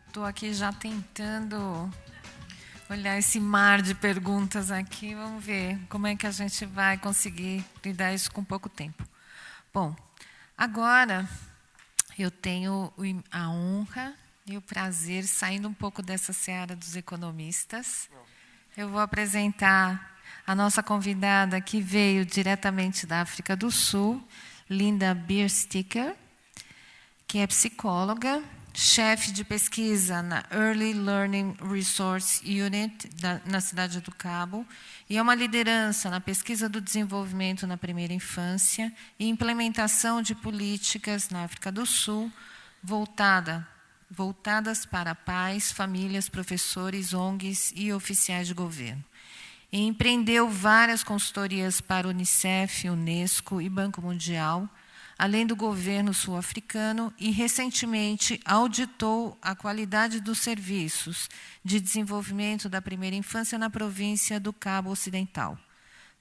Estou aqui já tentando olhar esse mar de perguntas aqui. Vamos ver como é que a gente vai conseguir lidar isso com pouco tempo. Bom, agora eu tenho a honra e o prazer, saindo um pouco dessa seara dos economistas, eu vou apresentar a nossa convidada que veio diretamente da África do Sul, Linda Biersticker, que é psicóloga, chefe de pesquisa na Early Learning Resource Unit na Cidade do Cabo, e é uma liderança na pesquisa do desenvolvimento na primeira infância e implementação de políticas na África do Sul voltadas para pais, famílias, professores, ONGs e oficiais de governo. E empreendeu várias consultorias para o Unicef, Unesco e Banco Mundial, além do governo sul-africano, e recentemente auditou a qualidade dos serviços de desenvolvimento da primeira infância na província do Cabo Ocidental.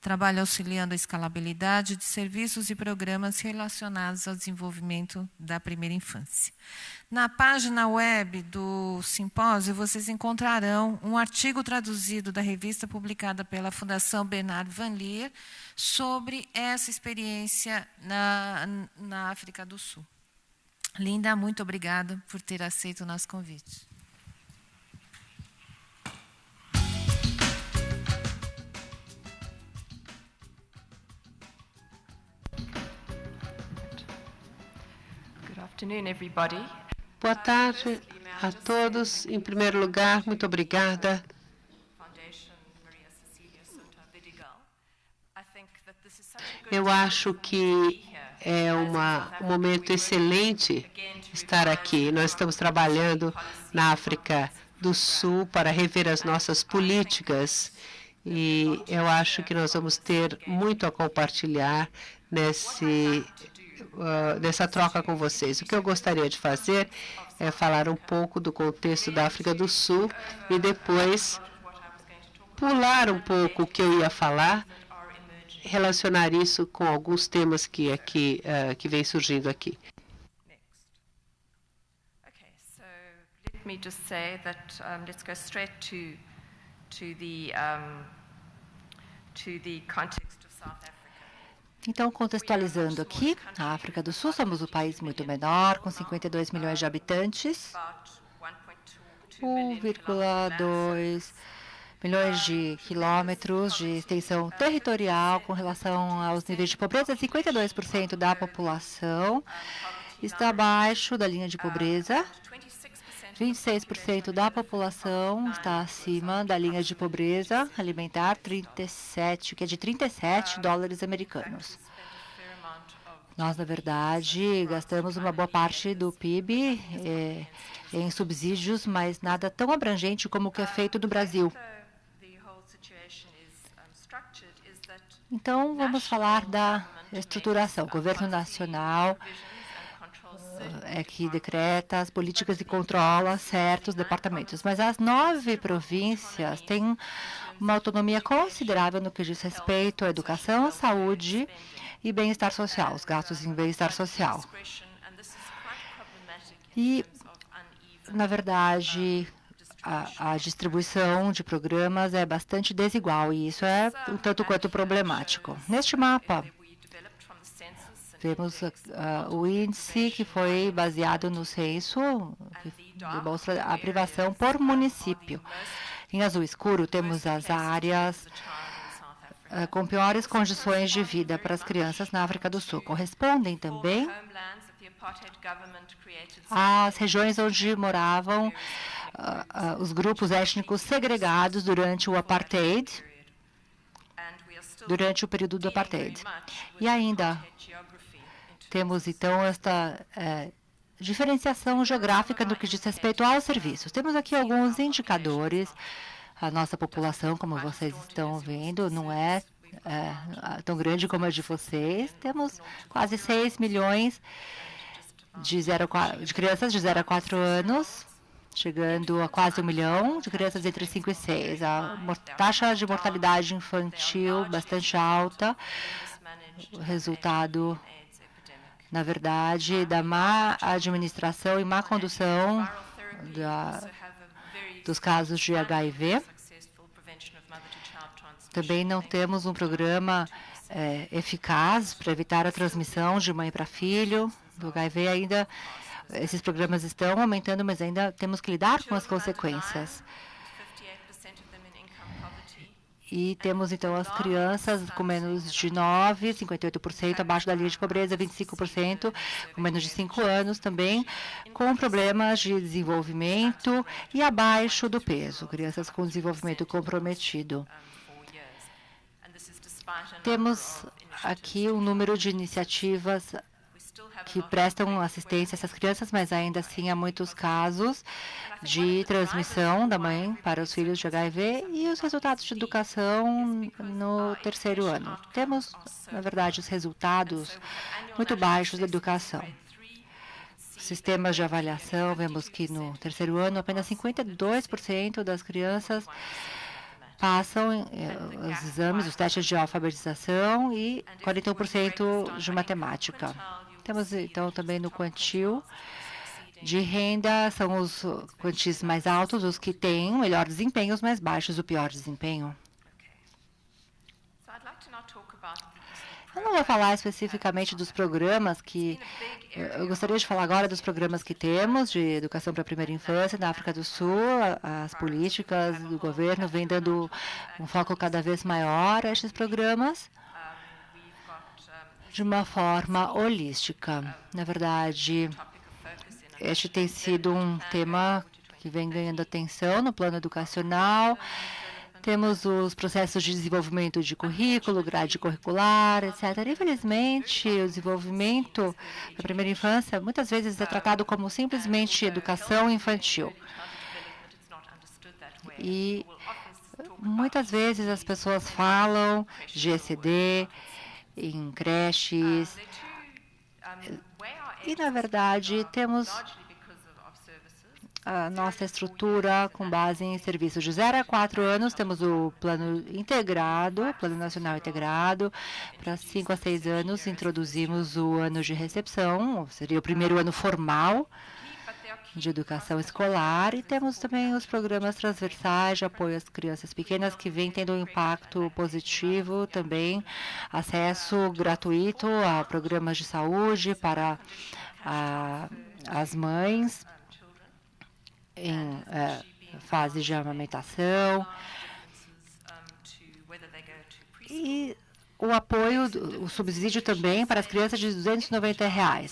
Trabalha auxiliando a escalabilidade de serviços e programas relacionados ao desenvolvimento da primeira infância. Na página web do simpósio, vocês encontrarão um artigo traduzido da revista publicada pela Fundação Bernard Van Leer sobre essa experiência na África do Sul. Linda, muito obrigada por ter aceito o nosso convite. Boa tarde a todos. Em primeiro lugar, muito obrigada. Eu acho que é um momento excelente estar aqui. Nós estamos trabalhando na África do Sul para rever as nossas políticas e eu acho que nós vamos ter muito a compartilhar nessa troca com vocês. O que eu gostaria de fazer é falar um pouco do contexto da África do Sul e depois pular um pouco o que eu ia falar, relacionar isso com alguns temas que vem surgindo aqui. Let me just say that let's go straight to the context of South Africa. Então, contextualizando aqui, a África do Sul, somos um país muito menor, com 52 milhões de habitantes, 1,2 milhões de quilômetros de extensão territorial com relação aos níveis de pobreza. 52% da população está abaixo da linha de pobreza, 26% da população está acima da linha de pobreza alimentar, que é de 37 dólares americanos. Nós, na verdade, gastamos uma boa parte do PIB em subsídios, mas nada tão abrangente como o que é feito no Brasil. Então, vamos falar da estruturação. O governo nacional é que decreta as políticas e controla certos departamentos. Mas as 9 províncias têm uma autonomia considerável no que diz respeito à educação, saúde e bem-estar social, os gastos em bem-estar social. E, na verdade, a distribuição de programas é bastante desigual e isso é um tanto quanto problemático. Neste mapa, temos o índice que foi baseado no censo, que demonstra a privação por município. Em azul escuro, temos as áreas com piores condições de vida para as crianças na África do Sul. Correspondem também às regiões onde moravam os grupos étnicos segregados durante o apartheid, durante o período do apartheid. E ainda temos, então, esta diferenciação geográfica no que diz respeito aos serviços. Temos aqui alguns indicadores. A nossa população, como vocês estão vendo, não é tão grande como a de vocês. Temos quase 6 milhões de crianças de 0 a 4 anos, chegando a quase 1 milhão de crianças entre 5 e 6. A taxa de mortalidade infantil bastante alta, resultado, na verdade, da má administração e má condução dos casos de HIV. Também não temos um programa eficaz para evitar a transmissão de mãe para filho do HIV ainda. Esses programas estão aumentando, mas ainda temos que lidar com as consequências. E temos, então, as crianças com menos de 9, 58% abaixo da linha de pobreza, 25% com menos de 5 anos também, com problemas de desenvolvimento e abaixo do peso, crianças com desenvolvimento comprometido. Temos aqui um número de iniciativas que prestam assistência a essas crianças, mas ainda assim há muitos casos de transmissão da mãe para os filhos de HIV e os resultados de educação no terceiro ano. Temos, na verdade, os resultados muito baixos da educação. Sistemas de avaliação, vemos que no terceiro ano apenas 52% das crianças passam os exames, os testes de alfabetização e 41% de matemática. Temos, então, também no quantil de renda, são os quantis mais altos, os que têm o melhor desempenho, os mais baixos, o pior desempenho. Eu não vou falar especificamente dos programas que... Eu gostaria de falar agora dos programas que temos de educação para a primeira infância na África do Sul. As políticas do governo vêm dando um foco cada vez maior a estes programas, de uma forma holística. Na verdade, este tem sido um tema que vem ganhando atenção no plano educacional. Temos os processos de desenvolvimento de currículo, grade curricular, etc. Infelizmente, o desenvolvimento da primeira infância muitas vezes é tratado como simplesmente educação infantil. E muitas vezes as pessoas falam de ECD em creches. E, na verdade, temos a nossa estrutura com base em serviços de 0 a 4 anos. Temos o plano integrado, Plano Nacional Integrado. Para 5 a 6 anos, introduzimos o ano de recepção, seria o primeiro ano formal de educação escolar. E temos também os programas transversais de apoio às crianças pequenas, que vêm tendo um impacto positivo também. Acesso gratuito a programas de saúde para as mães em fase de amamentação, e o apoio, o subsídio também para as crianças de R$290,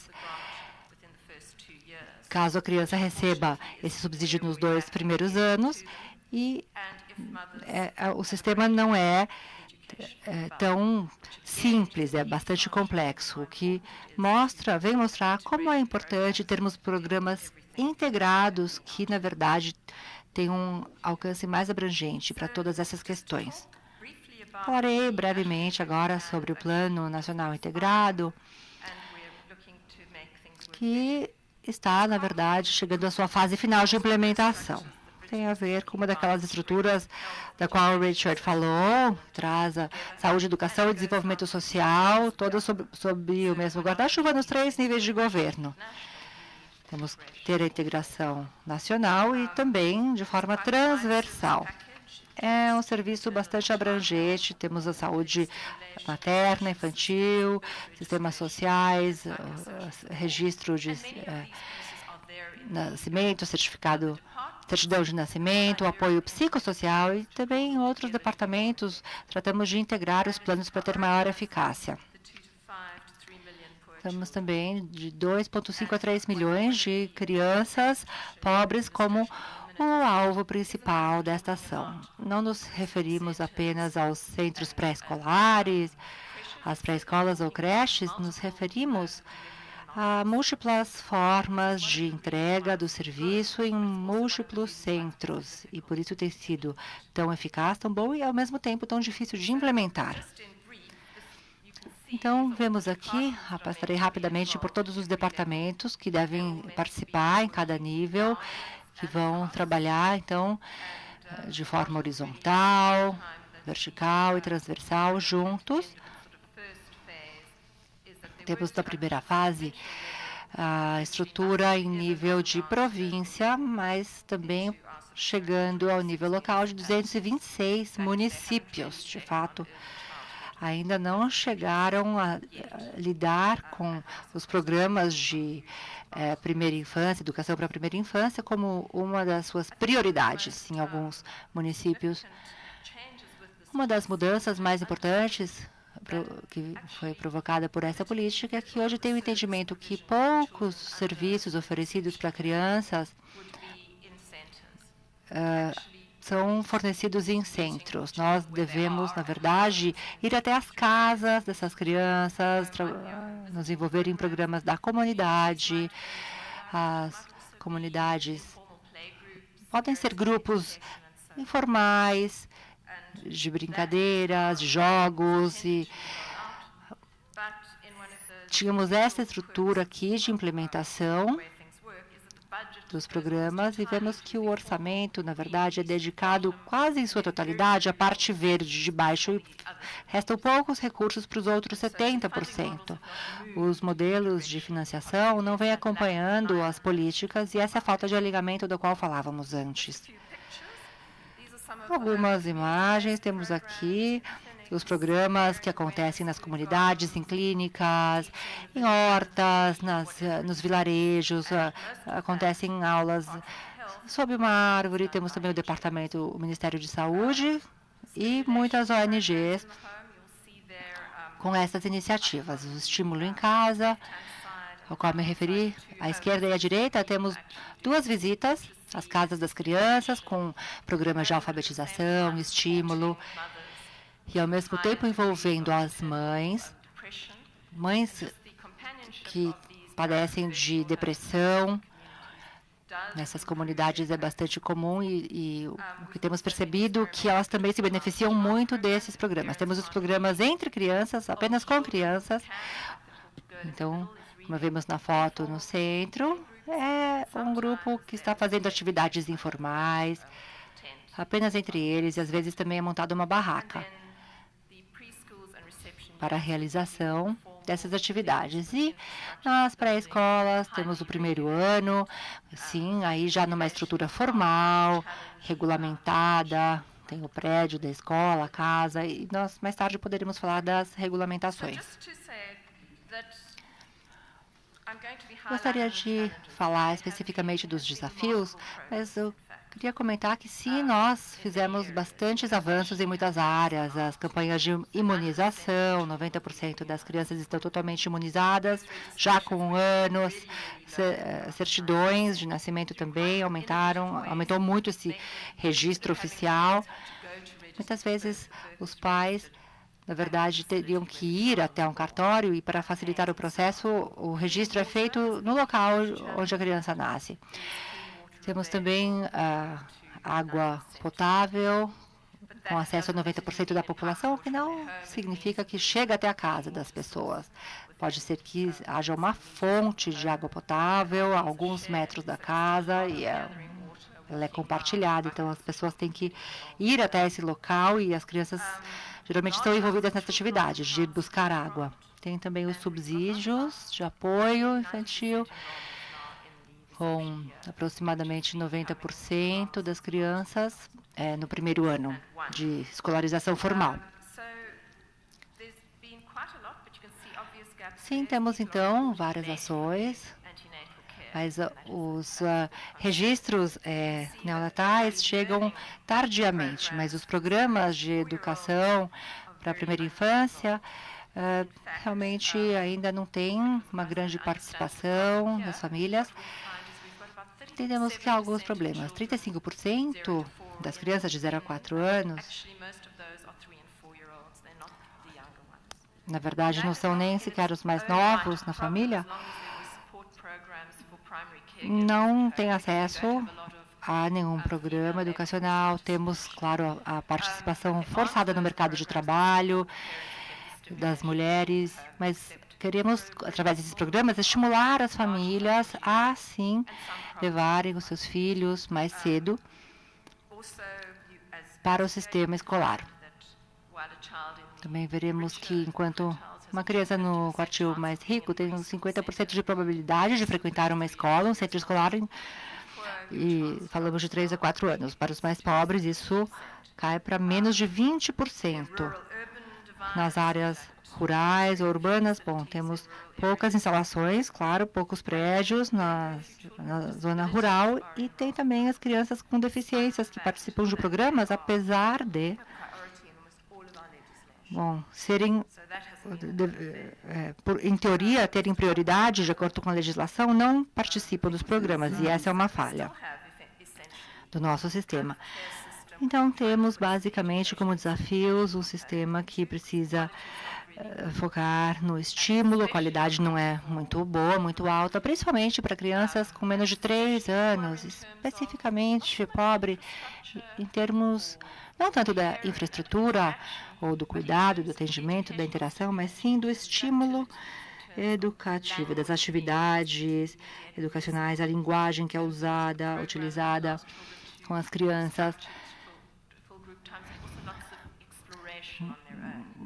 caso a criança receba esse subsídio nos 2 primeiros anos. E o sistema não é tão simples, é bastante complexo, o que vem mostrar como é importante termos programas integrados que, na verdade, têm um alcance mais abrangente para todas essas questões. Falarei brevemente agora sobre o Plano Nacional Integrado, que está, na verdade, chegando à sua fase final de implementação. Tem a ver com uma daquelas estruturas da qual o Richard falou, traz a saúde, educação e desenvolvimento social, todas sob o mesmo guarda-chuva nos 3 níveis de governo. Temos que ter a integração nacional e também de forma transversal. É um serviço bastante abrangente, temos a saúde materna, infantil, sistemas sociais, registro de nascimento, certidão de nascimento, apoio psicossocial e também em outros departamentos tratamos de integrar os planos para ter maior eficácia. Temos também de 2,5 a 3 milhões de crianças pobres como o alvo principal desta ação. Não nos referimos apenas aos centros pré-escolares, às pré-escolas ou creches, nos referimos a múltiplas formas de entrega do serviço em múltiplos centros. E por isso tem sido tão eficaz, tão bom e, ao mesmo tempo, tão difícil de implementar. Então, vemos aqui, passarei rapidamente por todos os departamentos que devem participar em cada nível, que vão trabalhar, então, de forma horizontal, vertical e transversal, juntos. Temos na primeira fase a estrutura em nível de província, mas também chegando ao nível local de 226 municípios, de fato. Ainda não chegaram a lidar com os programas de primeira infância, educação para a primeira infância, como uma das suas prioridades em alguns municípios. Uma das mudanças mais importantes que foi provocada por essa política é que hoje tem o entendimento que poucos serviços oferecidos para crianças são fornecidos em centros. Nós devemos, na verdade, ir até as casas dessas crianças, nos envolver em programas da comunidade. As comunidades podem ser grupos informais, de brincadeiras, de jogos, e tínhamos essa estrutura aqui de implementação dos programas e vemos que o orçamento, na verdade, é dedicado quase em sua totalidade à parte verde de baixo e restam poucos recursos para os outros 70%. Os modelos de financiação não vêm acompanhando as políticas e essa é a falta de alinhamento da qual falávamos antes. Algumas imagens temos aqui os programas que acontecem nas comunidades, em clínicas, em hortas, nos vilarejos, acontecem aulas sob uma árvore. Temos também o Ministério de Saúde e muitas ONGs com essas iniciativas. O estímulo em casa, ao qual me referi, à esquerda e à direita, temos 2 visitas às casas das crianças, com programas de alfabetização, estímulo, e, ao mesmo tempo, envolvendo as mães que padecem de depressão. Nessas comunidades é bastante comum e o que temos percebido é que elas também se beneficiam muito desses programas. Temos os programas entre crianças, apenas com crianças. Então, como vemos na foto no centro, é um grupo que está fazendo atividades informais, apenas entre eles, e às vezes também é montada uma barraca para a realização dessas atividades. E nas pré-escolas temos o primeiro ano, sim, aí já numa estrutura formal, regulamentada, tem o prédio da escola, a casa, e nós mais tarde poderemos falar das regulamentações. Gostaria de falar especificamente dos desafios, mas eu queria comentar que sim, nós fizemos bastantes avanços em muitas áreas. As campanhas de imunização, 90% das crianças estão totalmente imunizadas, já com anos. Certidões de nascimento também aumentou muito esse registro oficial. Muitas vezes os pais, na verdade, teriam que ir até um cartório e, para facilitar o processo, o registro é feito no local onde a criança nasce. Temos também água potável, com acesso a 90% da população, o que não significa que chega até a casa das pessoas. Pode ser que haja uma fonte de água potável a alguns metros da casa e ela é compartilhada, então as pessoas têm que ir até esse local e as crianças geralmente estão envolvidas nessa atividade de buscar água. Tem também os subsídios de apoio infantil, com aproximadamente 90% das crianças no primeiro ano de escolarização formal. Sim, temos então várias ações, mas os registros neonatais chegam tardiamente, mas os programas de educação para a primeira infância realmente ainda não têm uma grande participação das famílias. Entendemos que há alguns problemas. 35% das crianças de 0 a 4 anos, na verdade, não são nem sequer os mais novos na família, não têm acesso a nenhum programa educacional. Temos, claro, a participação forçada no mercado de trabalho das mulheres, mas queremos, através desses programas, estimular as famílias a, sim, levarem os seus filhos mais cedo para o sistema escolar. Também veremos que enquanto uma criança no quartil mais rico tem uns 50% de probabilidade de frequentar uma escola, um centro escolar, e falamos de 3 a 4 anos. Para os mais pobres, isso cai para menos de 20%. Nas áreas rurais ou urbanas, bom, temos poucas instalações, claro, poucos prédios na zona rural, e tem também as crianças com deficiências que participam de programas, apesar de, bom, serem, em teoria, terem prioridade, de acordo com a legislação, não participam dos programas, e essa é uma falha do nosso sistema. Então, temos basicamente como desafios um sistema que precisa focar no estímulo, a qualidade não é muito boa, muito alta, principalmente para crianças com menos de 3 anos, especificamente pobre, em termos não tanto da infraestrutura ou do cuidado, do atendimento, da interação, mas sim do estímulo educativo, das atividades educacionais, a linguagem que é utilizada com as crianças.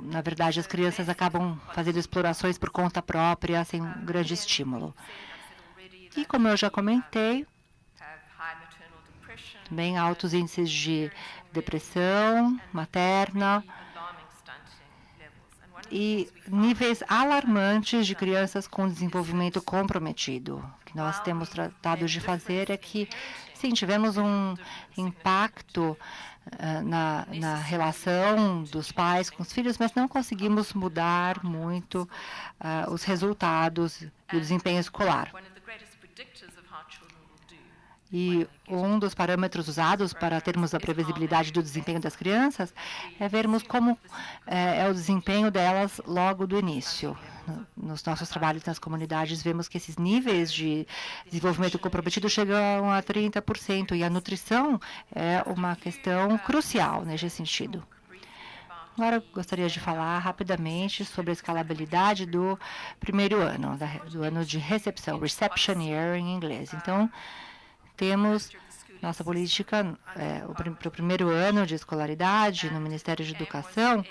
Na verdade, as crianças acabam fazendo explorações por conta própria, sem um grande estímulo. E, como eu já comentei, também altos índices de depressão materna e níveis alarmantes de crianças com desenvolvimento comprometido. O que nós temos tratado de fazer é que, sim, tivemos um impacto na relação dos pais com os filhos, mas não conseguimos mudar muito os resultados e o desempenho escolar. E um dos parâmetros usados para termos a previsibilidade do desempenho das crianças é vermos como é o desempenho delas logo do início. Nos nossos trabalhos nas comunidades, vemos que esses níveis de desenvolvimento comprometido chegam a 30%, e a nutrição é uma questão crucial nesse sentido. Agora, eu gostaria de falar rapidamente sobre a escalabilidade do primeiro ano, do ano de recepção, reception year em inglês. Então, temos nossa política para o primeiro ano de escolaridade no Ministério de Educação,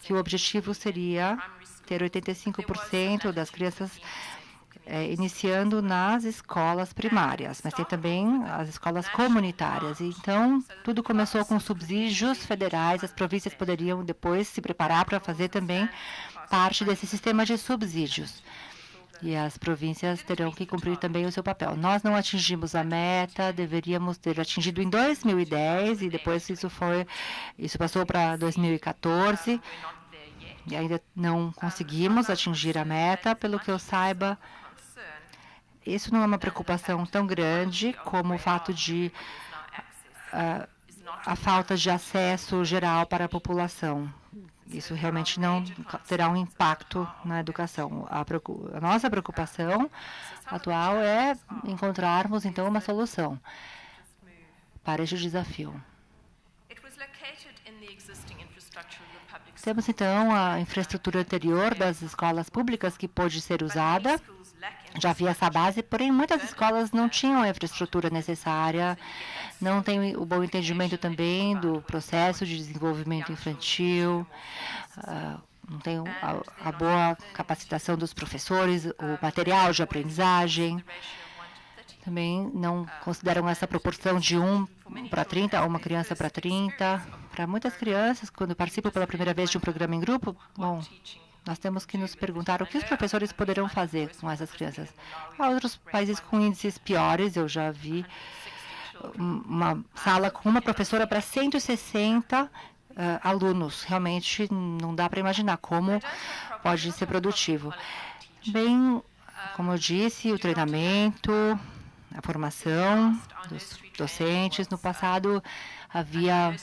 que o objetivo seria ter 85% das crianças iniciando nas escolas primárias, mas tem também as escolas comunitárias. Então, tudo começou com subsídios federais, as províncias poderiam depois se preparar para fazer também parte desse sistema de subsídios. E as províncias terão que cumprir também o seu papel. Nós não atingimos a meta, deveríamos ter atingido em 2010, e depois isso passou para 2014, e ainda não conseguimos atingir a meta. Pelo que eu saiba, isso não é uma preocupação tão grande como o fato de a falta de acesso geral para a população. Isso realmente não terá um impacto na educação. A nossa preocupação atual é encontrarmos, então, uma solução para este desafio. Temos, então, a infraestrutura anterior das escolas públicas que pôde ser usada. Já havia essa base, porém muitas escolas não tinham a infraestrutura necessária, não têm o bom entendimento também do processo de desenvolvimento infantil, não tem a boa capacitação dos professores, o material de aprendizagem. Também não consideram essa proporção de 1 para 30, ou uma criança para 30. Para muitas crianças, quando participam pela primeira vez de um programa em grupo, bom, nós temos que nos perguntar o que os professores poderão fazer com essas crianças. Há outros países com índices piores. Eu já vi uma sala com uma professora para 160 alunos. Realmente não dá para imaginar como pode ser produtivo. Bem, como eu disse, o treinamento, a formação dos docentes. No passado havia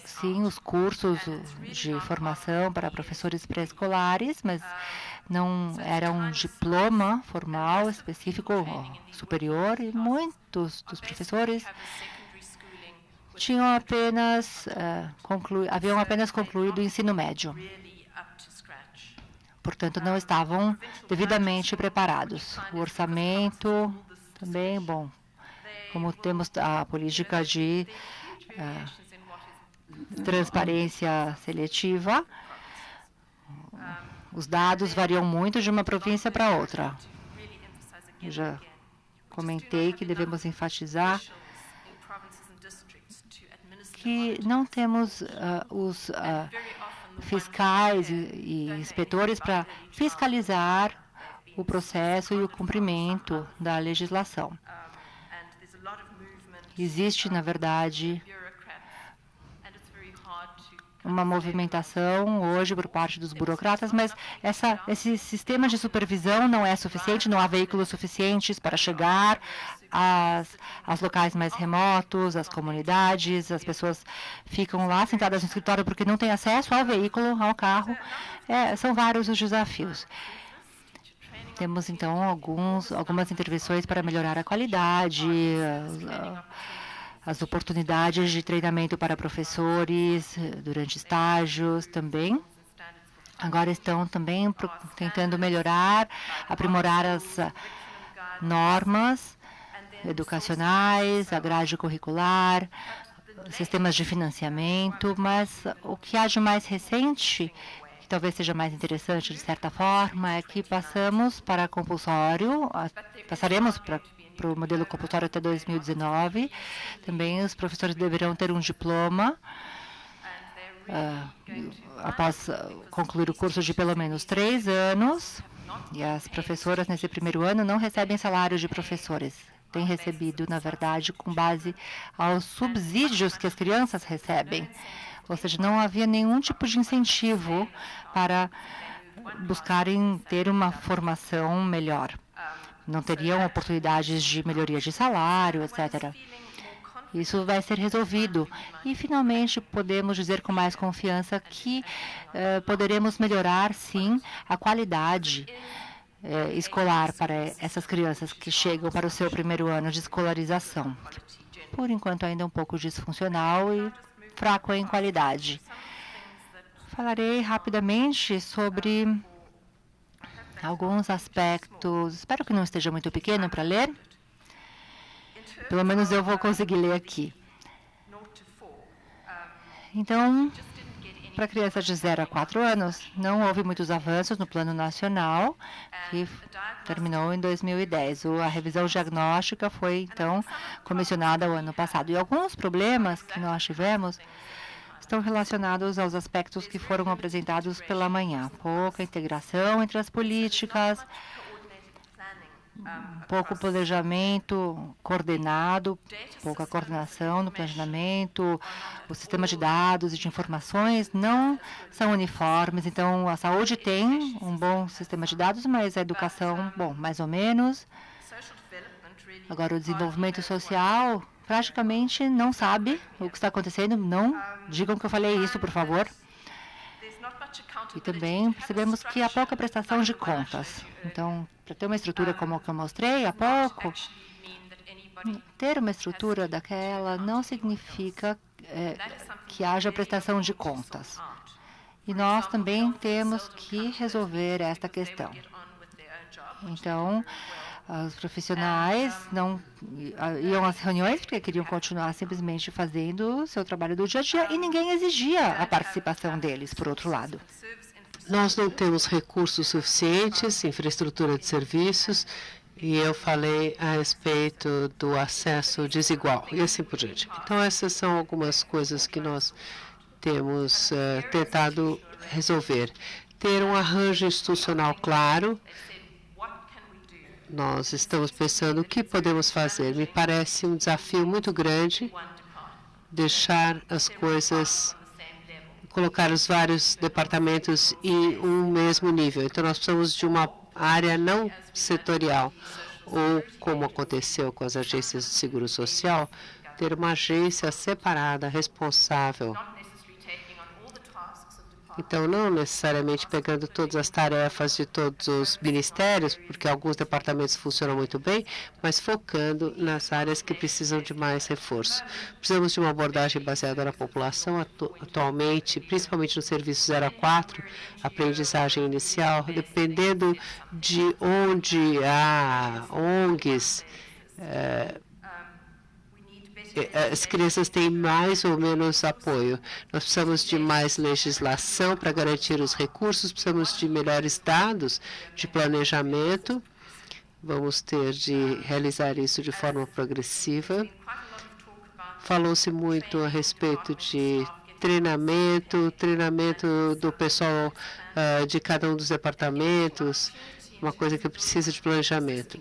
sim os cursos de formação para professores pré-escolares, mas não era um diploma formal específico superior, e muitos dos professores tinham haviam apenas concluído o ensino médio. Portanto, não estavam devidamente preparados. O orçamento também, bom, como temos a política de transparência seletiva. Os dados variam muito de uma província para outra. Eu já comentei que devemos enfatizar que não temos os fiscais e inspetores para fiscalizar o processo e o cumprimento da legislação. Existe, na verdade, uma movimentação hoje por parte dos burocratas, mas esse sistema de supervisão não é suficiente, não há veículos suficientes para chegar aos locais mais remotos, às comunidades, as pessoas ficam lá sentadas no escritório porque não têm acesso ao veículo, ao carro. São vários os desafios. Temos, então, algumas intervenções para melhorar a qualidade, as oportunidades de treinamento para professores durante estágios também. Agora estão também tentando melhorar, aprimorar as normas educacionais, a grade curricular, sistemas de financiamento, mas o que há de mais recente, que talvez seja mais interessante de certa forma, é que passaremos para o modelo compulsório até 2019. Também os professores deverão ter um diploma após concluir o curso de pelo menos 3 anos. E as professoras, nesse primeiro ano, não recebem salário de professores. Têm recebido, na verdade, com base aos subsídios que as crianças recebem. Ou seja, não havia nenhum tipo de incentivo para buscarem ter uma formação melhor. Não teriam oportunidades de melhoria de salário, etc. Isso vai ser resolvido. E, finalmente, podemos dizer com mais confiança que poderemos melhorar, sim, a qualidade escolar para essas crianças que chegam para o seu primeiro ano de escolarização. Por enquanto, ainda é um pouco disfuncional e fraco em qualidade. Falarei rapidamente sobre alguns aspectos. Espero que não esteja muito pequeno para ler. Pelo menos eu vou conseguir ler aqui. Então, para crianças de 0 a 4 anos, não houve muitos avanços no plano nacional, que terminou em 2010. A revisão diagnóstica foi, então, comissionada o ano passado. E alguns problemas que nós tivemos estão relacionados aos aspectos que foram apresentados pela manhã. Pouca integração entre as políticas, pouco planejamento coordenado, pouca coordenação no planejamento, o sistema de dados e de informações não são uniformes. Então, a saúde tem um bom sistema de dados, mas a educação, mais ou menos. Agora, o desenvolvimento social praticamente não sabe o que está acontecendo. Não digam que eu falei isso, por favor. E também percebemos que há pouca prestação de contas. Então, para ter uma estrutura como a que eu mostrei há pouco, ter uma estrutura daquela não significa que haja prestação de contas. E nós também temos que resolver esta questão. Então, os profissionais não iam às reuniões porque queriam continuar simplesmente fazendo o seu trabalho do dia a dia e ninguém exigia a participação deles, por outro lado. Nós não temos recursos suficientes, infraestrutura de serviços, e eu falei a respeito do acesso desigual e assim por diante. Então, essas são algumas coisas que nós temos tentado resolver. Ter um arranjo institucional claro. Nós estamos pensando o que podemos fazer. Me parece um desafio muito grande deixar as coisas, colocar os vários departamentos em um mesmo nível. Então, nós precisamos de uma área não setorial, ou, como aconteceu com as agências de seguro social, ter uma agência separada, responsável. Então, não necessariamente pegando todas as tarefas de todos os ministérios, porque alguns departamentos funcionam muito bem, mas focando nas áreas que precisam de mais reforço. Precisamos de uma abordagem baseada na população atualmente, principalmente no serviço 0 a 4, aprendizagem inicial, dependendo de onde há ONGs, as crianças têm mais ou menos apoio. Nós precisamos de mais legislação para garantir os recursos, precisamos de melhores dados de planejamento. Vamos ter de realizar isso de forma progressiva. Falou-se muito a respeito de treinamento do pessoal de cada um dos departamentos, uma coisa que precisa de planejamento.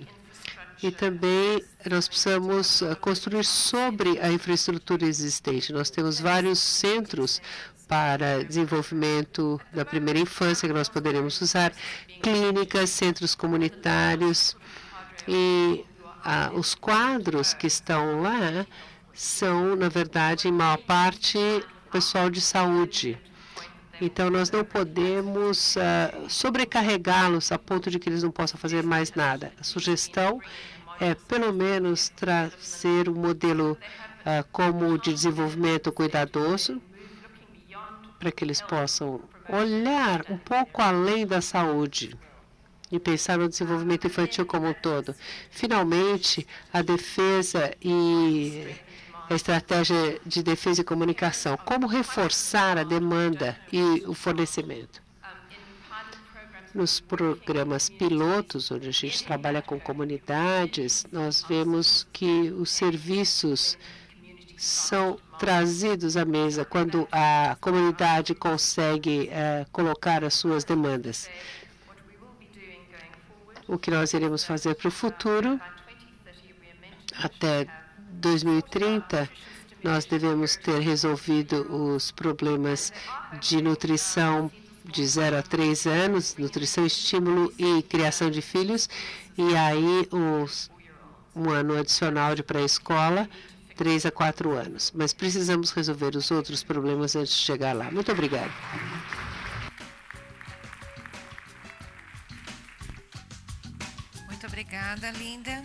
E também nós precisamos construir sobre a infraestrutura existente. Nós temos vários centros para desenvolvimento da primeira infância que nós poderemos usar, clínicas, centros comunitários, e os quadros que estão lá são, na verdade, em maior parte, pessoal de saúde. Então, nós não podemos sobrecarregá-los a ponto de que eles não possam fazer mais nada. A sugestão é, pelo menos, trazer um modelo como de desenvolvimento cuidadoso, para que eles possam olhar um pouco além da saúde e pensar no desenvolvimento infantil como um todo. Finalmente, a defesa e a estratégia de defesa e comunicação. Como reforçar a demanda e o fornecimento? Nos programas pilotos, onde a gente trabalha com comunidades, nós vemos que os serviços são trazidos à mesa quando a comunidade consegue colocar as suas demandas. O que nós iremos fazer para o futuro, até 2030, nós devemos ter resolvido os problemas de nutrição de 0 a 3 anos, nutrição, estímulo e criação de filhos, e aí um ano adicional de pré-escola, 3 a 4 anos. Mas precisamos resolver os outros problemas antes de chegar lá. Muito obrigada. Muito obrigada, Linda.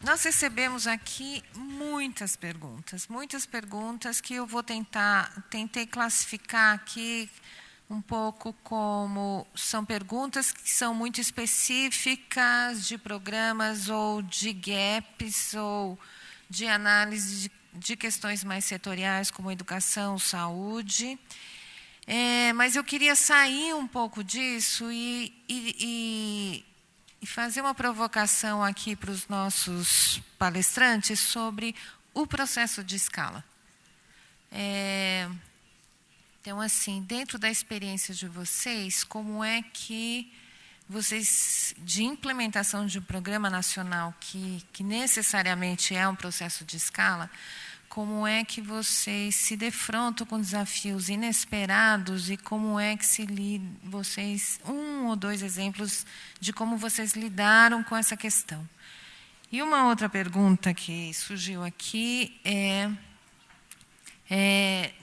Nós recebemos aqui muitas perguntas que eu tentei classificar aqui um pouco como são perguntas que são muito específicas de programas ou de gaps ou de análise de questões mais setoriais como educação, saúde. Mas eu queria sair um pouco disso e fazer uma provocação aqui para os nossos palestrantes sobre o processo de escala. Então, assim, dentro da experiência de vocês, como é que vocês, de implementação de um programa nacional que necessariamente é um processo de escala, como é que vocês se defrontam com desafios inesperados e como é que vocês, 1 ou 2 exemplos de como vocês lidaram com essa questão. E uma outra pergunta que surgiu aqui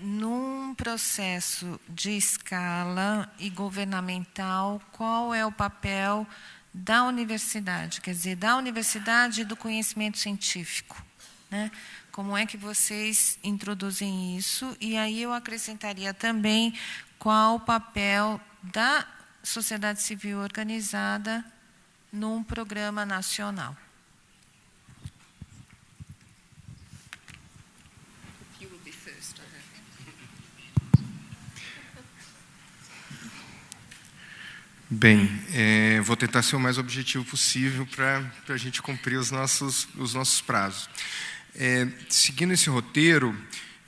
num processo de escala e governamental, qual é o papel da universidade, quer dizer, da universidade e do conhecimento científico, né? Como é que vocês introduzem isso? E aí eu acrescentaria também qual o papel da sociedade civil organizada num programa nacional. Bem, vou tentar ser o mais objetivo possível para a gente cumprir os nossos prazos. Seguindo esse roteiro,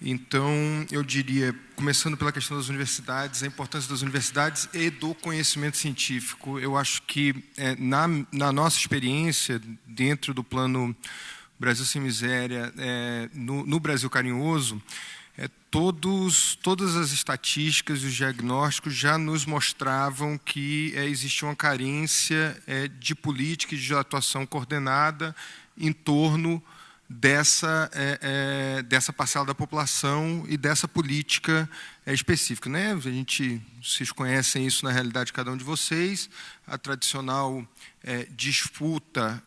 então, eu diria, começando pela questão das universidades, a importância das universidades e do conhecimento científico. Eu acho que, na nossa experiência, dentro do plano Brasil Sem Miséria, no Brasil Carinhoso, todas as estatísticas e os diagnósticos já nos mostravam que existia uma carência de política e de atuação coordenada em torno dessa parcela da população e dessa política específica, né? Vocês conhecem isso na realidade de cada um de vocês, a tradicional disputa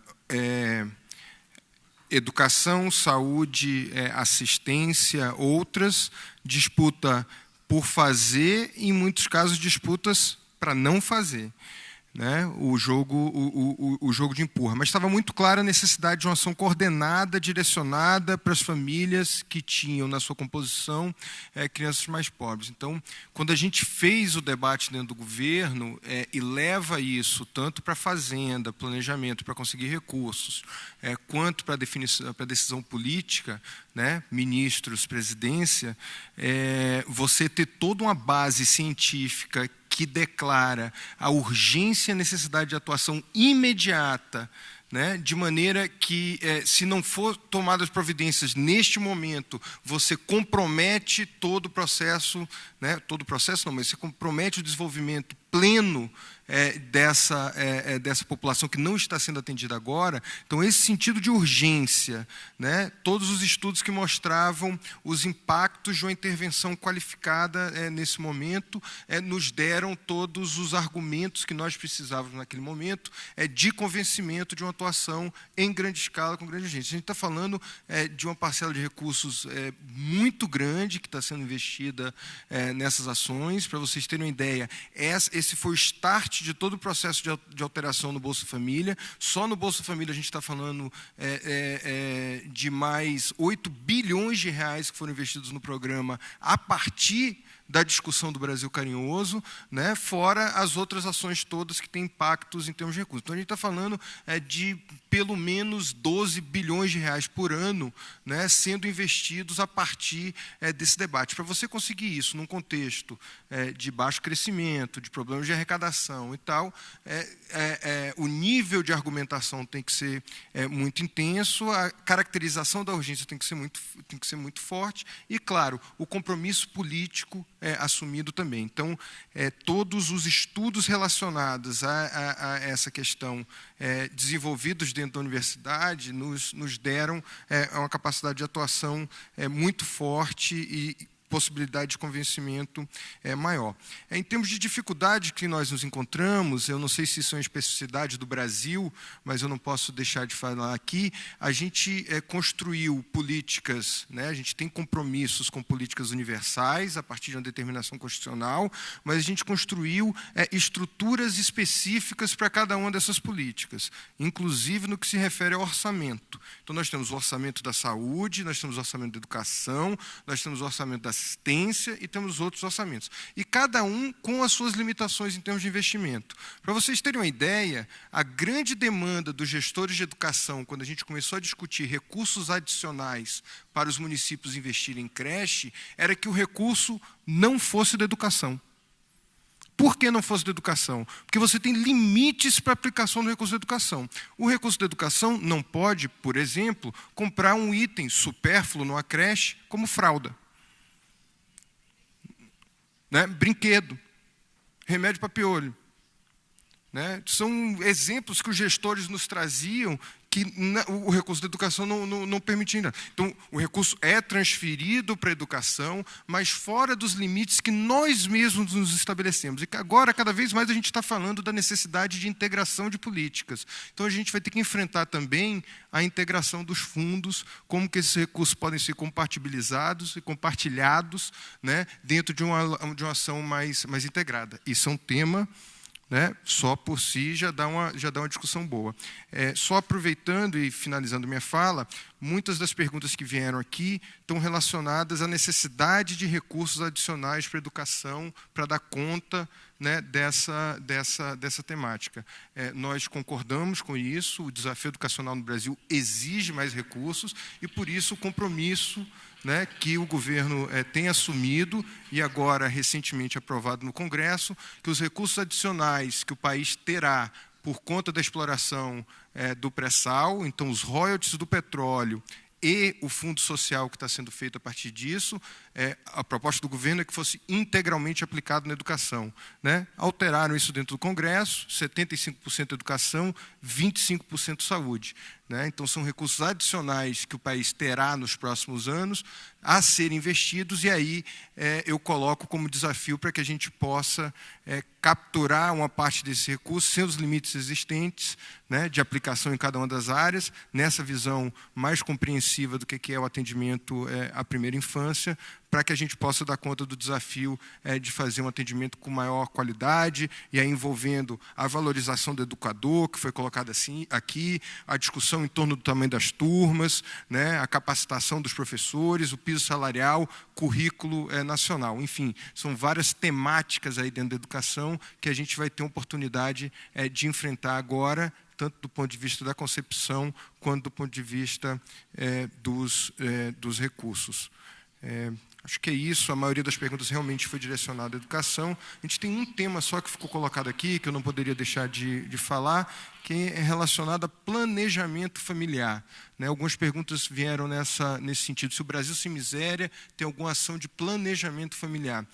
educação, saúde, assistência, outras, disputa por fazer e, em muitos casos, disputas para não fazer. né, o jogo de empurra. Mas estava muito clara a necessidade de uma ação coordenada, direcionada para as famílias que tinham na sua composição crianças mais pobres. Então, quando a gente fez o debate dentro do governo e leva isso tanto para a fazenda, planejamento, para conseguir recursos, quanto para a decisão política, né, ministros, presidência, você ter toda uma base científica que declara a urgência e a necessidade de atuação imediata, né, de maneira que, se não for tomadas providências neste momento, você compromete todo o processo, né, todo o processo não, mas você compromete o desenvolvimento pleno dessa população que não está sendo atendida agora. Então, esse sentido de urgência, né, todos os estudos que mostravam os impactos de uma intervenção qualificada nesse momento nos deram todos os argumentos que nós precisávamos naquele momento de convencimento de uma atuação em grande escala, com grande urgência. A gente está falando de uma parcela de recursos muito grande que está sendo investida nessas ações. Para vocês terem uma ideia, esse foi o start de todo o processo de alteração no Bolsa Família. Só no Bolsa Família a gente está falando de mais 8 bilhões de reais que foram investidos no programa a partir da discussão do Brasil Carinhoso, né, fora as outras ações todas que têm impactos em termos de recursos. Então, a gente está falando de pelo menos 12 bilhões de reais por ano, né, sendo investidos a partir desse debate. Para você conseguir isso num contexto de baixo crescimento, de problemas de arrecadação e tal, o nível de argumentação tem que ser muito intenso, a caracterização da urgência tem que ser muito forte e, claro, o compromisso político assumido também. Então, todos os estudos relacionados a essa questão desenvolvidos dentro da universidade nos deram uma capacidade de atuação muito forte e possibilidade de convencimento maior. Em termos de dificuldade que nós nos encontramos, eu não sei se isso é uma especificidade do Brasil, mas eu não posso deixar de falar aqui, a gente construiu políticas, né, a gente tem compromissos com políticas universais, a partir de uma determinação constitucional, mas a gente construiu estruturas específicas para cada uma dessas políticas, inclusive no que se refere ao orçamento. Então, nós temos o orçamento da saúde, nós temos o orçamento da educação, nós temos o orçamento da assistência e temos outros orçamentos. E cada um com as suas limitações em termos de investimento. Para vocês terem uma ideia, a grande demanda dos gestores de educação, quando a gente começou a discutir recursos adicionais para os municípios investirem em creche, era que o recurso não fosse da educação. Por que não fosse da educação? Porque você tem limites para a aplicação do recurso da educação. O recurso da educação não pode, por exemplo, comprar um item supérfluo numa creche como fralda, né? Brinquedo, remédio para piolho. Né? São exemplos que os gestores nos traziam que o recurso da educação não permitia nada. Então, o recurso é transferido para a educação, mas fora dos limites que nós mesmos nos estabelecemos. E agora, cada vez mais, a gente está falando da necessidade de integração de políticas. Então, a gente vai ter que enfrentar também a integração dos fundos, como que esses recursos podem ser compatibilizados e compartilhados, né, dentro de uma ação mais integrada. Isso é um tema, né, só por si já dá uma discussão boa. Só aproveitando e finalizando minha fala, muitas das perguntas que vieram aqui estão relacionadas à necessidade de recursos adicionais para a educação, para dar conta, né, dessa temática. Nós concordamos com isso, o desafio educacional no Brasil exige mais recursos e, por isso, o compromisso, né, que o governo tem assumido e agora recentemente aprovado no Congresso, que os recursos adicionais que o país terá por conta da exploração do pré-sal, então os royalties do petróleo e o fundo social que está sendo feito a partir disso, a proposta do governo é que fosse integralmente aplicado na educação. Né? Alteraram isso dentro do Congresso, 75% educação, 25% saúde. Né? Então, são recursos adicionais que o país terá nos próximos anos a serem investidos, e aí eu coloco como desafio para que a gente possa capturar uma parte desse recurso, sem os limites existentes, né, de aplicação em cada uma das áreas, nessa visão mais compreensiva do que é o atendimento à primeira infância, para que a gente possa dar conta do desafio de fazer um atendimento com maior qualidade, e aí envolvendo a valorização do educador, que foi colocada assim aqui, a discussão em torno do tamanho das turmas, né, a capacitação dos professores, o piso salarial, currículo nacional. Enfim, são várias temáticas aí dentro da educação que a gente vai ter uma oportunidade de enfrentar agora, tanto do ponto de vista da concepção, quanto do ponto de vista dos recursos. Acho que é isso, a maioria das perguntas realmente foi direcionada à educação. A gente tem um tema só que ficou colocado aqui, que eu não poderia deixar de falar, que é relacionado a planejamento familiar. Né? Algumas perguntas vieram nesse sentido. Se o Brasil sem miséria tem alguma ação de planejamento familiar.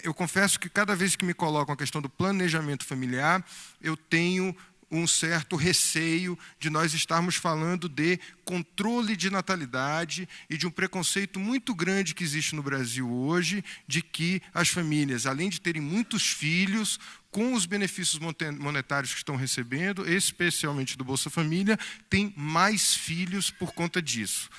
Eu confesso que cada vez que me colocam a questão do planejamento familiar, eu tenho um certo receio de nós estarmos falando de controle de natalidade e de um preconceito muito grande que existe no Brasil hoje, de que as famílias, além de terem muitos filhos, com os benefícios monetários que estão recebendo, especialmente do Bolsa Família, têm mais filhos por conta disso.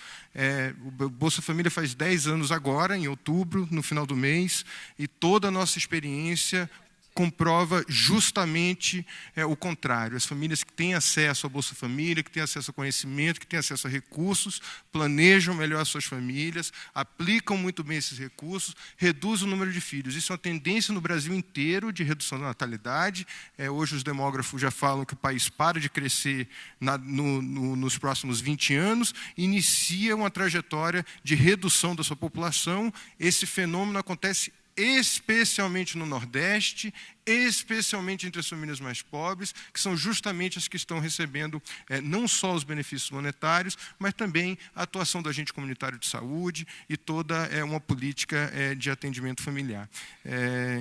O Bolsa Família faz 10 anos agora, em outubro, no final do mês, e toda a nossa experiência comprova justamente o contrário. As famílias que têm acesso ao Bolsa Família, que têm acesso a conhecimento, que têm acesso a recursos, planejam melhor as suas famílias, aplicam muito bem esses recursos, reduzem o número de filhos. Isso é uma tendência no Brasil inteiro de redução da natalidade. Hoje os demógrafos já falam que o país para de crescer nos próximos 20 anos, inicia uma trajetória de redução da sua população. Esse fenômeno acontece especialmente no Nordeste, especialmente entre as famílias mais pobres, que são justamente as que estão recebendo não só os benefícios monetários, mas também a atuação do agente comunitário de saúde e toda uma política de atendimento familiar.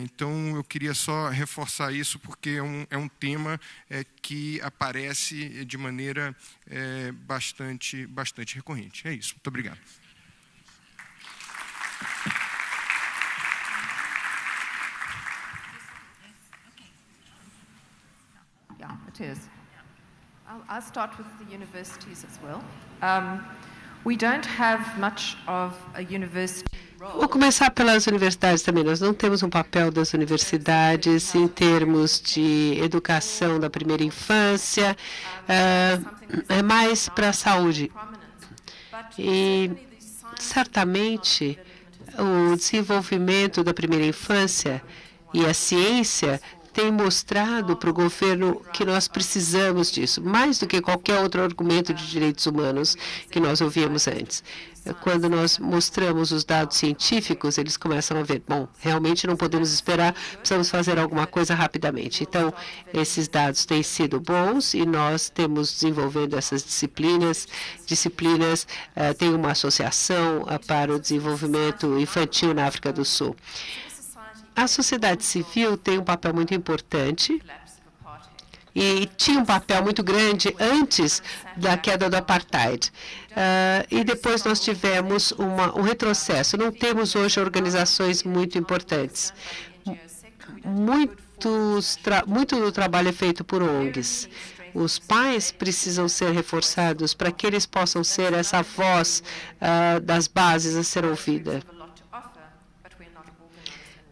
Então, eu queria só reforçar isso, porque é um tema que aparece de maneira bastante recorrente. É isso. Muito obrigado. Yeah, it is. I'll start with the universities as well. We don't have much of a university role. Vou começar pelas universidades também. Nós não temos um papel das universidades em termos de educação da primeira infância, é mais para a saúde. E, certamente, o desenvolvimento da primeira infância e a ciência tem mostrado para o governo que nós precisamos disso, mais do que qualquer outro argumento de direitos humanos que nós ouvíamos antes. Quando nós mostramos os dados científicos, eles começam a ver, bom, realmente não podemos esperar, precisamos fazer alguma coisa rapidamente. Então, esses dados têm sido bons e nós temos desenvolvendo essas disciplinas. Tem uma associação para o desenvolvimento infantil na África do Sul. A sociedade civil tem um papel muito importante e tinha um papel muito grande antes da queda do apartheid. E depois nós tivemos um retrocesso. Não temos hoje organizações muito importantes. Muito do trabalho é feito por ONGs. Os pais precisam ser reforçados para que eles possam ser essa voz das bases a ser ouvida.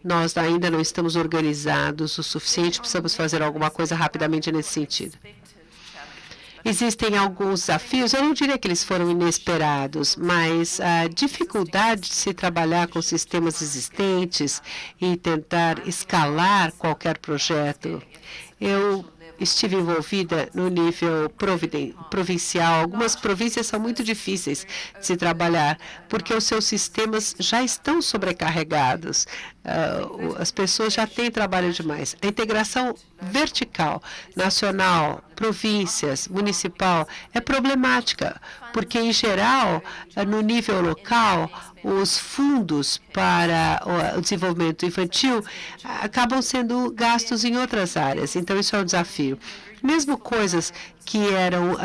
Nós ainda não estamos organizados o suficiente, precisamos fazer alguma coisa rapidamente nesse sentido. Existem alguns desafios, eu não diria que eles foram inesperados, mas a dificuldade de se trabalhar com sistemas existentes e tentar escalar qualquer projeto. Eu estive envolvida no nível provincial. Algumas províncias são muito difíceis de se trabalhar, porque os seus sistemas já estão sobrecarregados. As pessoas já têm trabalho demais. A integração vertical, nacional, províncias, municipal, é problemática, porque, em geral, no nível local, os fundos para o desenvolvimento infantil acabam sendo gastos em outras áreas. Então, isso é um desafio. Mesmo coisas que eram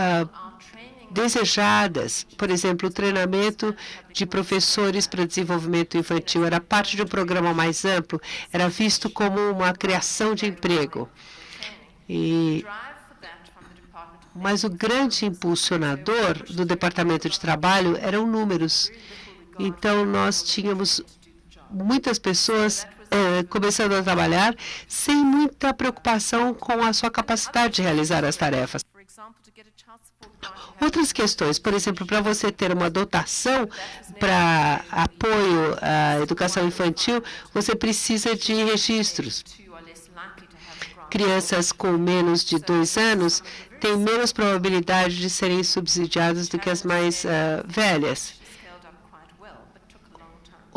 desejadas, por exemplo, o treinamento de professores para desenvolvimento infantil era parte de um programa mais amplo, era visto como uma criação de emprego. Mas o grande impulsionador do Departamento de Trabalho eram números. Então, nós tínhamos muitas pessoas começando a trabalhar sem muita preocupação com a sua capacidade de realizar as tarefas. Outras questões, por exemplo, para você ter uma dotação para apoio à educação infantil, você precisa de registros. Crianças com menos de 2 anos têm menos probabilidade de serem subsidiadas do que as mais velhas.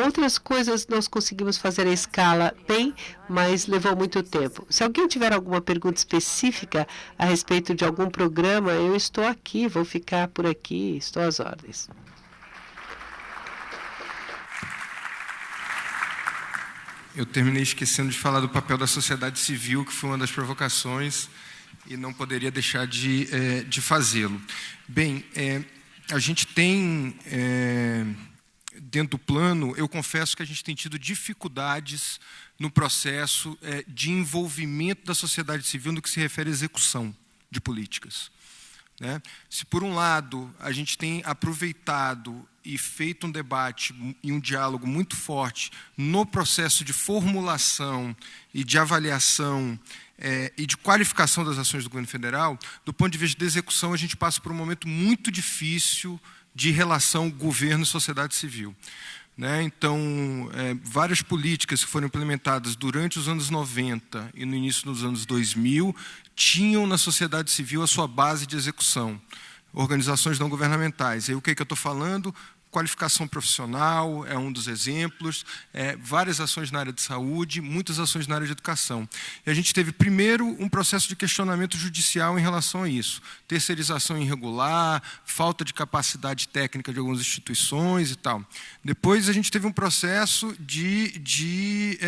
Outras coisas nós conseguimos fazer à escala bem, mas levou muito tempo. Se alguém tiver alguma pergunta específica a respeito de algum programa, eu estou aqui, vou ficar por aqui, estou às ordens. Eu terminei esquecendo de falar do papel da sociedade civil, que foi uma das provocações, e não poderia deixar de fazê-lo. Bem, a gente tem... dentro do plano, eu confesso que a gente tem tido dificuldades no processo de envolvimento da sociedade civil no que se refere à execução de políticas. Né? Se, por um lado, a gente tem aproveitado e feito um debate e um diálogo muito forte no processo de formulação e de avaliação e de qualificação das ações do governo federal, do ponto de vista de execução, a gente passa por um momento muito difícil de relação governo e sociedade civil. Né? Então, várias políticas que foram implementadas durante os anos 90 e no início dos anos 2000 tinham na sociedade civil a sua base de execução, organizações não governamentais. E aí, o que eu estou falando? Qualificação profissional é um dos exemplos, várias ações na área de saúde, muitas ações na área de educação. E a gente teve, primeiro, um processo de questionamento judicial em relação a isso. Terceirização irregular, falta de capacidade técnica de algumas instituições e tal. Depois, a gente teve um processo de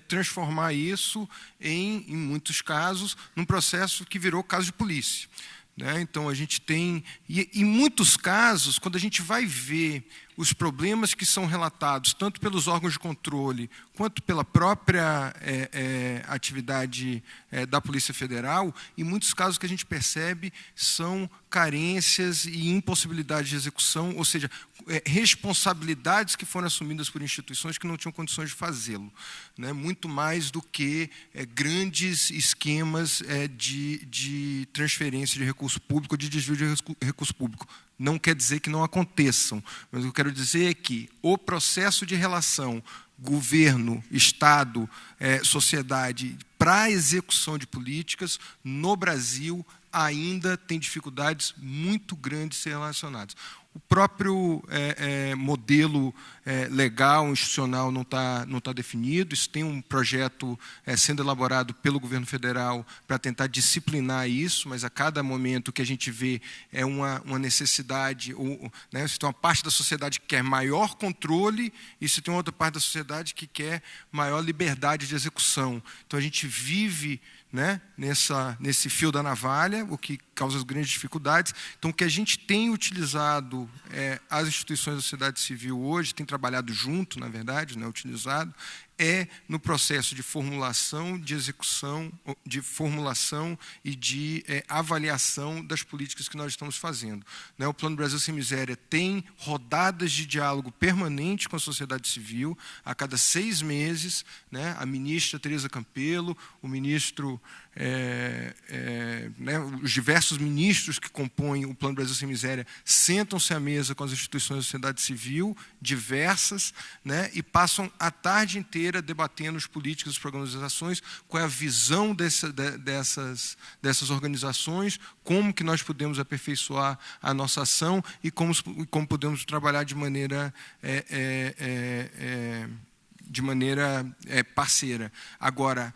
transformar isso, em muitos casos, num processo que virou caso de polícia. Então, a gente tem... E, em muitos casos, quando a gente vai ver os problemas que são relatados, tanto pelos órgãos de controle, quanto pela própria atividade da Polícia Federal, em muitos casos o que a gente percebe são carências e impossibilidade de execução, ou seja, responsabilidades que foram assumidas por instituições que não tinham condições de fazê-lo. Né? Muito mais do que grandes esquemas de transferência de recurso público, de desvio de recurso público. Não quer dizer que não aconteçam, mas o que eu quero dizer é que o processo de relação governo, Estado, sociedade, para a execução de políticas, no Brasil, ainda tem dificuldades muito grandes de ser relacionadas. O próprio modelo legal, institucional, não tá definido. Isso tem um projeto sendo elaborado pelo governo federal para tentar disciplinar isso, mas a cada momento o que a gente vê é uma necessidade, né, se tem uma parte da sociedade que quer maior controle e se tem outra parte da sociedade que quer maior liberdade de execução. Então, a gente vive, né, nesse fio da navalha, o que causa grandes dificuldades. Então, o que a gente tem utilizado, as instituições da sociedade civil hoje, tem trabalhado junto, na verdade, não é utilizado, no processo de formulação, de execução, de formulação e de avaliação das políticas que nós estamos fazendo. Né? O Plano Brasil Sem Miséria tem rodadas de diálogo permanente com a sociedade civil, a cada 6 meses, né? A ministra Tereza Campelo, o ministro, né, os diversos ministros que compõem o Plano Brasil Sem Miséria sentam-se à mesa com as instituições da sociedade civil, diversas, né, e passam a tarde inteira debatendo os políticos, os programas e as ações, qual é a visão dessas organizações, como que nós podemos aperfeiçoar a nossa ação e como podemos trabalhar de maneira parceira. Agora,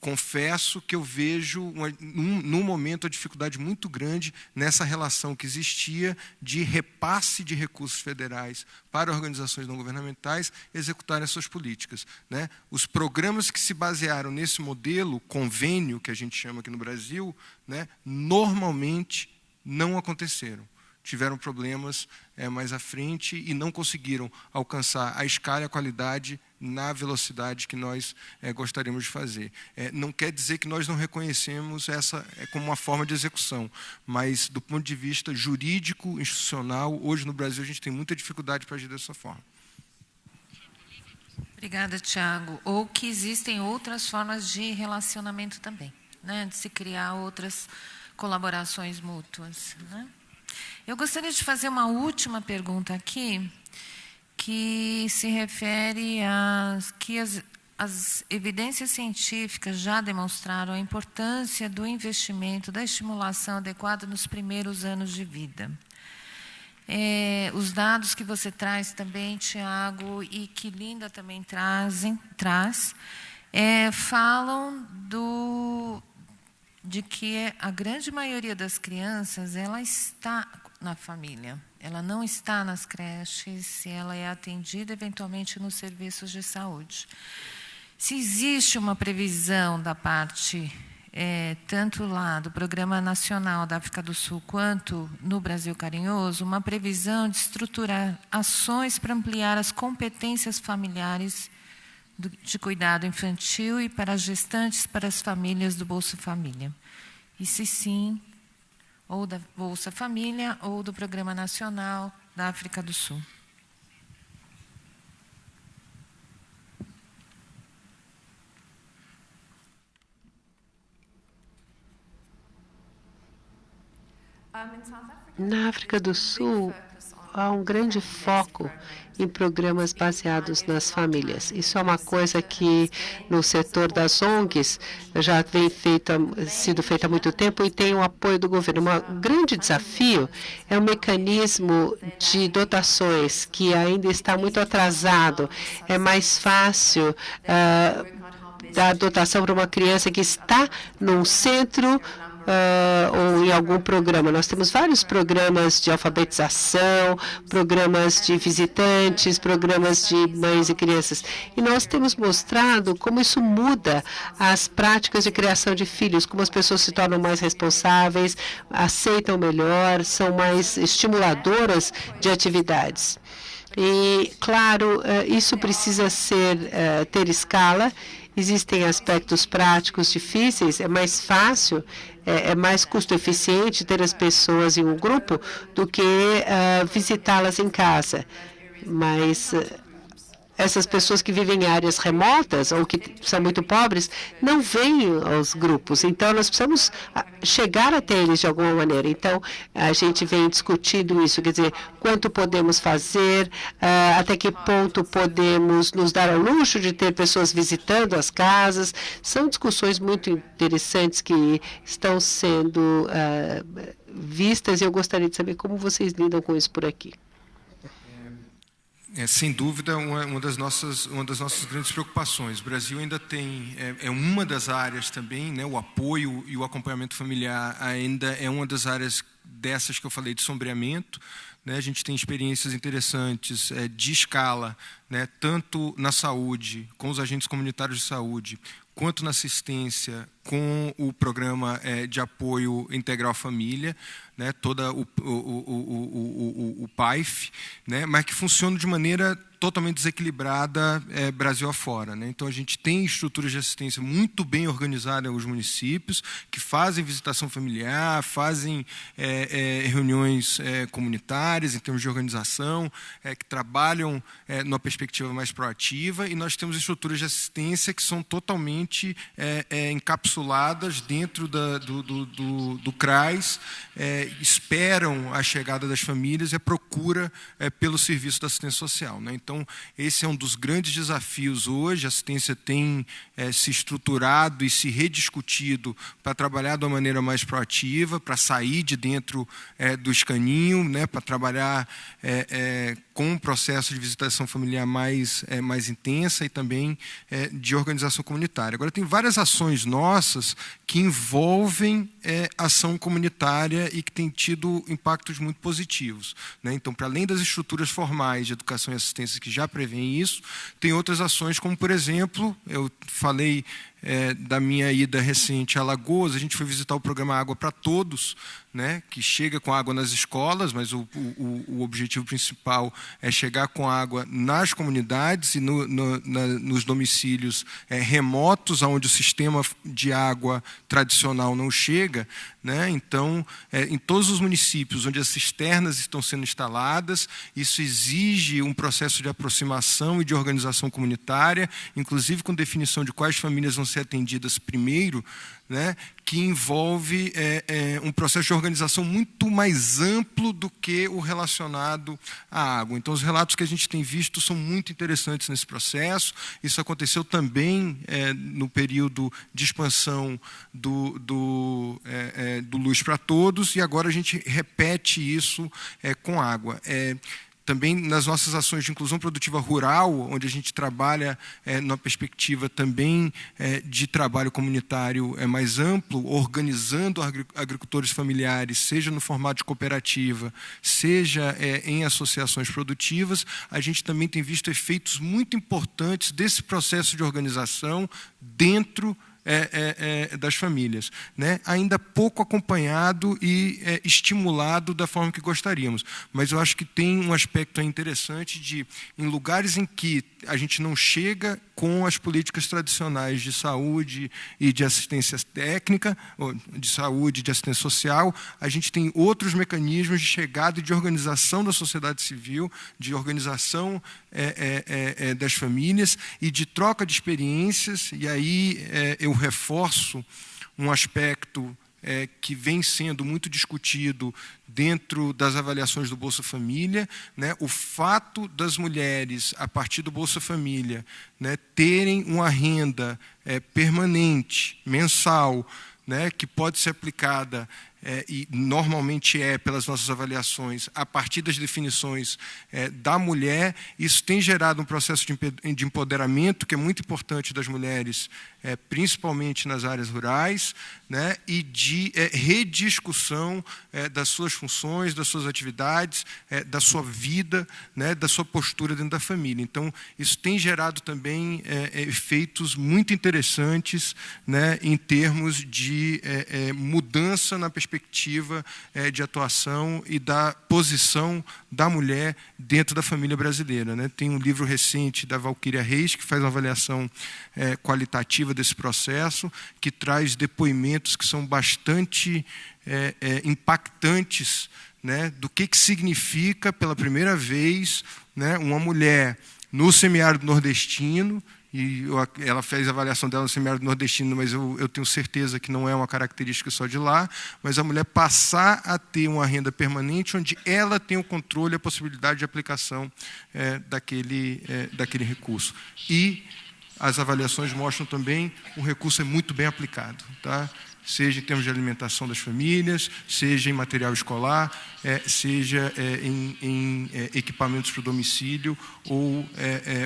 confesso que eu vejo, num momento, a dificuldade muito grande nessa relação que existia de repasse de recursos federais para organizações não governamentais executarem as suas políticas. Né? Os programas que se basearam nesse modelo, convênio, que a gente chama aqui no Brasil, né, normalmente não aconteceram. Tiveram problemas mais à frente e não conseguiram alcançar a escala e a qualidade na velocidade que nós gostaríamos de fazer. Não quer dizer que nós não reconhecemos essa como uma forma de execução, mas do ponto de vista jurídico, institucional, hoje no Brasil a gente tem muita dificuldade para agir dessa forma. Obrigada, Tiago. Ou que existem outras formas de relacionamento também, né? De se criar outras colaborações mútuas, né? Eu gostaria de fazer uma última pergunta aqui, que se refere a que as evidências científicas já demonstraram a importância do investimento, da estimulação adequada nos primeiros anos de vida. Os dados que você traz também, Tiago, e que Linda também traz, falam de que a grande maioria das crianças ela está na família, ela não está nas creches, ela é atendida eventualmente nos serviços de saúde. Se existe uma previsão da parte, tanto lá do Programa Nacional da África do Sul, quanto no Brasil Carinhoso, uma previsão de estruturar ações para ampliar as competências familiares de cuidado infantil e para as gestantes, para as famílias do Bolsa Família. E se sim, ou da Bolsa Família, ou do Programa Nacional da África do Sul. Na África do Sul, há um grande foco em programas baseados nas famílias. Isso é uma coisa que no setor das ONGs já vem sido feita há muito tempo e tem o apoio do governo. Um grande desafio é o mecanismo de dotações, que ainda está muito atrasado. É mais fácil dar dotação para uma criança que está num centro ou em algum programa. Nós temos vários programas de alfabetização, programas de visitantes, programas de mães e crianças. E nós temos mostrado como isso muda as práticas de criação de filhos, como as pessoas se tornam mais responsáveis, aceitam melhor, são mais estimuladoras de atividades. E, claro, isso precisa ter escala. Existem aspectos práticos difíceis, é mais fácil, é mais custo-eficiente ter as pessoas em um grupo do que visitá-las em casa. Mas essas pessoas que vivem em áreas remotas ou que são muito pobres não vêm aos grupos. Então, nós precisamos chegar até eles de alguma maneira. Então, a gente vem discutindo isso, quer dizer, quanto podemos fazer, até que ponto podemos nos dar ao luxo de ter pessoas visitando as casas. São discussões muito interessantes que estão sendo vistas e eu gostaria de saber como vocês lidam com isso por aqui. Sem dúvida, uma das nossas grandes preocupações. O Brasil ainda tem, uma das áreas também, né, o apoio e o acompanhamento familiar ainda é uma das áreas dessas que eu falei de sombreamento. Né, a gente tem experiências interessantes de escala, né, tanto na saúde, com os agentes comunitários de saúde, quanto na assistência com o programa de apoio integral à família, né, toda o PAIF, né, mas que funciona de maneira totalmente desequilibrada Brasil afora. Né? Então, a gente tem estruturas de assistência muito bem organizadas nos municípios, que fazem visitação familiar, fazem reuniões comunitárias em termos de organização, que trabalham numa perspectiva mais proativa, e nós temos estruturas de assistência que são totalmente encapsuladas dentro do CRAS, esperam a chegada das famílias e a procura pelo serviço da assistência social. Né? Então, esse é um dos grandes desafios hoje. A assistência tem se estruturado e se rediscutido para trabalhar de uma maneira mais proativa, para sair de dentro do escaninho, né? Para trabalhar com um processo de visitação familiar mais intensa e também de organização comunitária. Agora, tem várias ações nossas que envolvem ação comunitária e que têm tido impactos muito positivos. Né? Então, para além das estruturas formais de educação e assistência que já prevêem isso, tem outras ações como, por exemplo, eu falei da minha ida recente a Alagoas, a gente foi visitar o programa Água para Todos, né, que chega com água nas escolas, mas o objetivo principal é chegar com água nas comunidades e nos domicílios remotos, onde o sistema de água tradicional não chega, né? Então, em todos os municípios onde as cisternas estão sendo instaladas, isso exige um processo de aproximação e de organização comunitária, inclusive com definição de quais famílias vão ser atendidas primeiro, né, que envolve um processo de organização muito mais amplo do que o relacionado à água. Então, os relatos que a gente tem visto são muito interessantes nesse processo. Isso aconteceu também no período de expansão do Luz para Todos, e agora a gente repete isso com água. Também nas nossas ações de inclusão produtiva rural, onde a gente trabalha numa perspectiva também de trabalho comunitário mais amplo, organizando agricultores familiares, seja no formato de cooperativa, seja em associações produtivas, a gente também tem visto efeitos muito importantes desse processo de organização dentro das famílias, né? Ainda pouco acompanhado e estimulado da forma que gostaríamos. Mas eu acho que tem um aspecto interessante de, em lugares em que a gente não chega com as políticas tradicionais de saúde e de assistência técnica, ou de saúde e de assistência social, a gente tem outros mecanismos de chegada e de organização da sociedade civil, de organização das famílias e de troca de experiências, e aí eu reforço um aspecto que vem sendo muito discutido dentro das avaliações do Bolsa Família, né, o fato das mulheres, a partir do Bolsa Família, né, terem uma renda permanente, mensal, né, que pode ser aplicada, e normalmente pelas nossas avaliações, a partir das definições da mulher. Isso tem gerado um processo de empoderamento que é muito importante das mulheres, principalmente nas áreas rurais, né, e de rediscussão das suas funções, das suas atividades, da sua vida, né, da sua postura dentro da família. Então, isso tem gerado também efeitos muito interessantes, né, em termos de mudança na perspectiva de atuação e da posição da mulher dentro da família brasileira, né? Tem um livro recente da Valquíria Reis, que faz uma avaliação qualitativa desse processo, que traz depoimentos que são bastante impactantes, né, do que significa, pela primeira vez, né, uma mulher no semiárido nordestino. E ela fez a avaliação dela no semiárido nordestino, mas eu tenho certeza que não é uma característica só de lá, mas a mulher passar a ter uma renda permanente, onde ela tem o controle e a possibilidade de aplicação daquele recurso. E as avaliações mostram também que o recurso é muito bem aplicado, tá? Seja em termos de alimentação das famílias, seja em material escolar, seja em equipamentos para o domicílio ou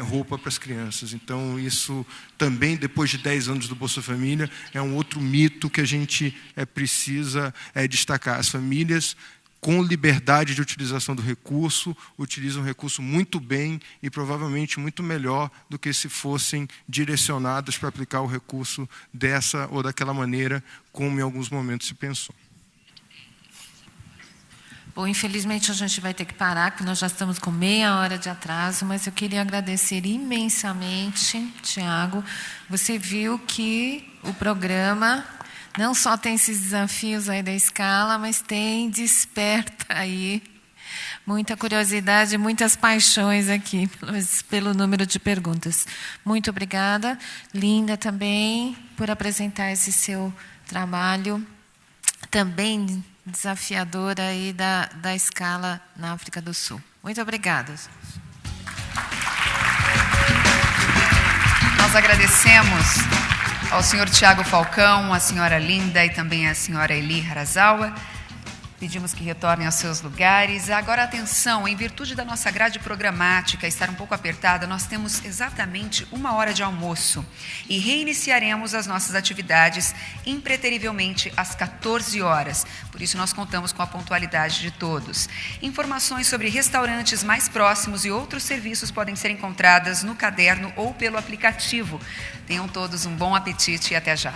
roupa para as crianças. Então, isso também, depois de 10 anos do Bolsa Família, é um outro mito que a gente precisa destacar. As famílias, com liberdade de utilização do recurso, utilizam o recurso muito bem e provavelmente muito melhor do que se fossem direcionadas para aplicar o recurso dessa ou daquela maneira, como em alguns momentos se pensou. Bom, infelizmente a gente vai ter que parar, porque nós já estamos com meia hora de atraso, mas eu queria agradecer imensamente, Tiago. Você viu que o programa não só tem esses desafios aí da escala, mas desperta aí muita curiosidade, muitas paixões aqui, pelo número de perguntas. Muito obrigada. Linda também, por apresentar esse seu trabalho, também desafiador aí da escala na África do Sul. Muito obrigada. Nós agradecemos ao senhor Tiago Falcão, à senhora Linda e também à senhora Eli Harazawa. Pedimos que retornem aos seus lugares. Agora, atenção, em virtude da nossa grade programática estar um pouco apertada, nós temos exatamente 1 hora de almoço e reiniciaremos as nossas atividades impreterivelmente às 14 horas. Por isso, nós contamos com a pontualidade de todos. Informações sobre restaurantes mais próximos e outros serviços podem ser encontradas no caderno ou pelo aplicativo. Tenham todos um bom apetite e até já.